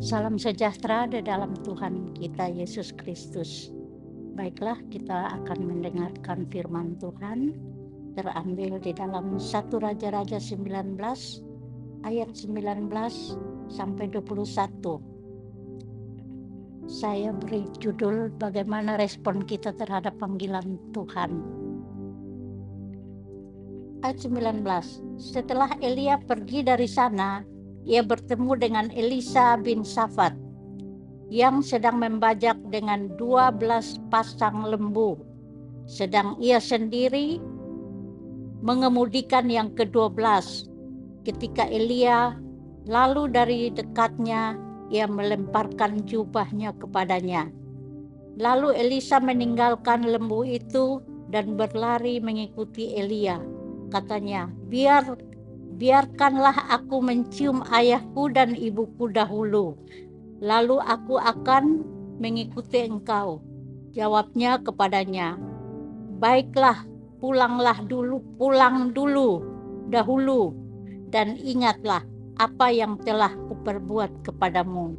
Salam sejahtera di dalam Tuhan kita Yesus Kristus. Baiklah, kita akan mendengarkan firman Tuhan terambil di dalam 1 Raja-Raja 19 ayat 19 sampai 21. Saya beri judul bagaimana respon kita terhadap panggilan Tuhan. Ayat 19. Setelah Elia pergi dari sana, ia bertemu dengan Elisa bin Safat yang sedang membajak dengan 12 pasang lembu, sedang ia sendiri mengemudikan yang ke-12. Ketika Elia lalu dari dekatnya, ia melemparkan jubahnya kepadanya. Lalu Elisa meninggalkan lembu itu dan berlari mengikuti Elia. Katanya, biarkanlah aku mencium ayahku dan ibuku dahulu, lalu aku akan mengikuti engkau. Jawabnya kepadanya, baiklah, pulang dahulu, dan ingatlah apa yang telah kuperbuat kepadamu.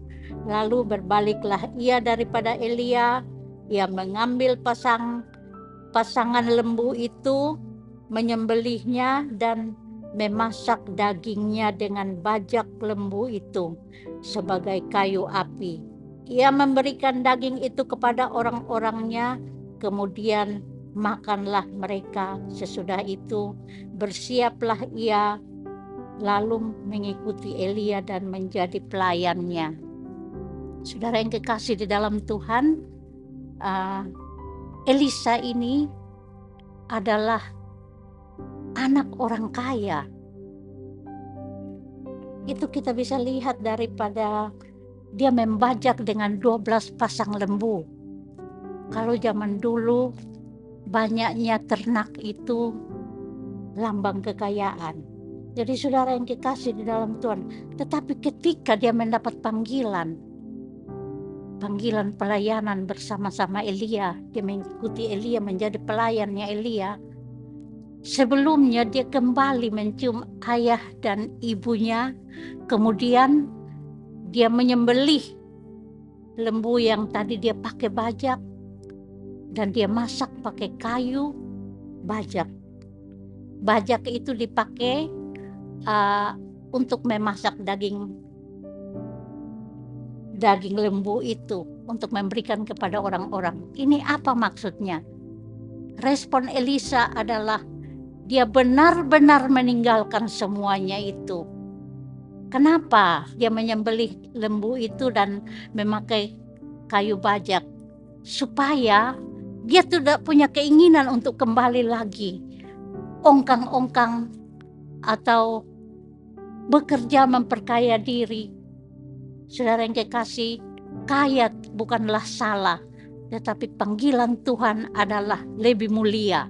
Lalu berbaliklah ia daripada Elia, ia mengambil pasangan lembu itu, menyembelihnya dan memasak dagingnya dengan bajak lembu itu sebagai kayu api. Ia memberikan daging itu kepada orang-orangnya, kemudian makanlah mereka. Sesudah itu bersiaplah ia, lalu mengikuti Elia dan menjadi pelayannya. Saudara yang kekasih di dalam Tuhan, Elisa ini adalah anak orang kaya. Itu kita bisa lihat daripada dia membajak dengan 12 pasang lembu. Kalau zaman dulu banyaknya ternak itu lambang kekayaan. Jadi saudara yang kekasih di dalam Tuhan, tetapi ketika dia mendapat panggilan pelayanan bersama-sama Elia, dia mengikuti Elia menjadi pelayannya Elia. Sebelumnya dia kembali mencium ayah dan ibunya, kemudian dia menyembelih lembu yang tadi dia pakai bajak, dan dia masak pakai kayu bajak. Bajak itu dipakai untuk memasak daging lembu itu untuk memberikan kepada orang-orang. Ini apa maksudnya? Respon Elisa adalah dia benar-benar meninggalkan semuanya itu. Kenapa dia menyembelih lembu itu dan memakai kayu bajak? Supaya dia tidak punya keinginan untuk kembali lagi ongkang-ongkang atau bekerja memperkaya diri. Saudara yang kekasih, kaya bukanlah salah, tetapi panggilan Tuhan adalah lebih mulia.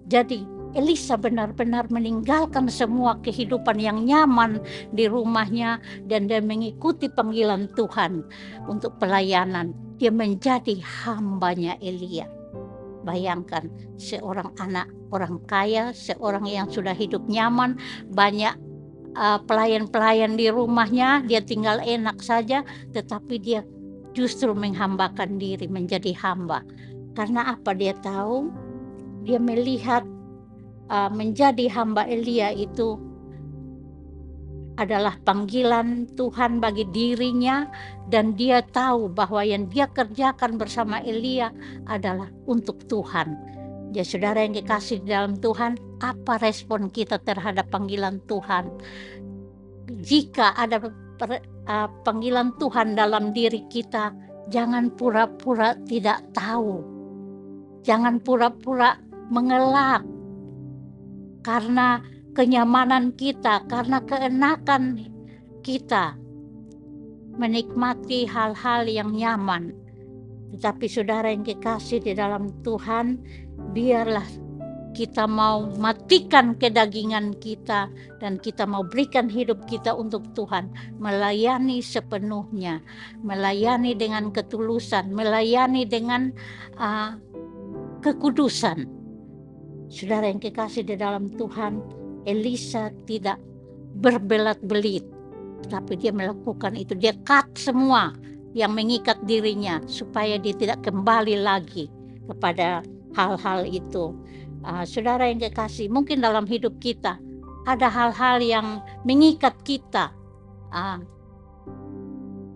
Jadi Elisa benar-benar meninggalkan semua kehidupan yang nyaman di rumahnya dan dia mengikuti panggilan Tuhan untuk pelayanan. Dia menjadi hambanya Elia. Bayangkan, seorang anak orang kaya, seorang yang sudah hidup nyaman, banyak pelayan-pelayan di rumahnya, dia tinggal enak saja, tetapi dia justru menghambakan diri menjadi hamba. Karena apa? Dia tahu, dia melihat menjadi hamba Elia itu adalah panggilan Tuhan bagi dirinya, dan dia tahu bahwa yang dia kerjakan bersama Elia adalah untuk Tuhan. Ya saudara yang dikasih di dalam Tuhan, apa respon kita terhadap panggilan Tuhan? Jika ada panggilan Tuhan dalam diri kita, jangan pura-pura tidak tahu. Jangan pura-pura mengelak karena kenyamanan kita, karena keenakan kita menikmati hal-hal yang nyaman. Tetapi saudara yang kekasih di dalam Tuhan, biarlah kita mau matikan kedagingan kita dan kita mau berikan hidup kita untuk Tuhan, melayani sepenuhnya, melayani dengan ketulusan, melayani dengan kekudusan. Saudara yang kekasih di dalam Tuhan, Elisa tidak berbelat-belit. tapi dia melakukan itu. Dia cut semua yang mengikat dirinya supaya dia tidak kembali lagi kepada hal-hal itu. Saudara yang kekasih, mungkin dalam hidup kita ada hal-hal yang mengikat kita.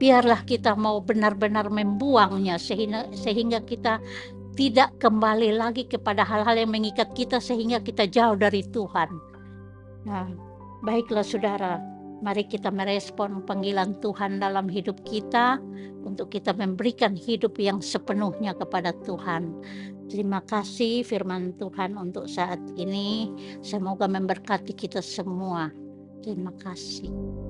Biarlah kita mau benar-benar membuangnya sehingga kita tidak kembali lagi kepada hal-hal yang mengikat kita sehingga kita jauh dari Tuhan. Nah, baiklah saudara, mari kita merespon panggilan Tuhan dalam hidup kita untuk kita memberikan hidup yang sepenuhnya kepada Tuhan. Terima kasih firman Tuhan untuk saat ini. Semoga memberkati kita semua. Terima kasih.